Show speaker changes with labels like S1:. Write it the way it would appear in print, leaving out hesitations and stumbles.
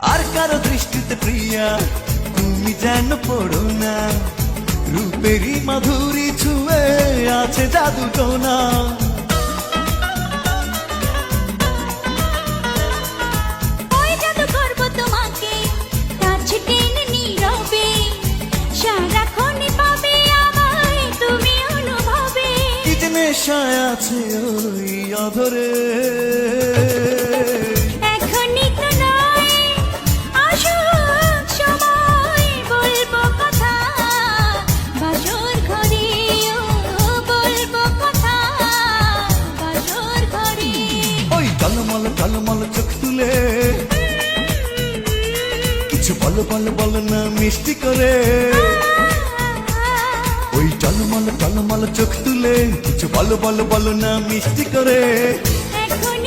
S1: আর কারো দৃষ্টিতে প্রিয়া তুমি যেন পড়ো না, রূপেরই মাধুরী ছুঁয়ে আছে জাদু টোনা।
S2: ওই জাদু করবো তোমাকে কাছে টেনে নীরবে, সারাক্ষণই পাবে আমায় তুমি অনুভবে।
S1: কি যে নেশায় আছে ওই অধরে,
S2: এখনই তো নয়, আসুক সময় বলবো কথা, বাসর ঘরে বলবো কথা, বাসর ঘরে।
S1: ওই টলমল টলমল চোখ তুলে কিছু বলো বলো বলো না মিষ্টি করে। ওই টলমল টলমল চোখ তুলে কিছু বলো বলো বলো না মিষ্টি করে।
S2: এখন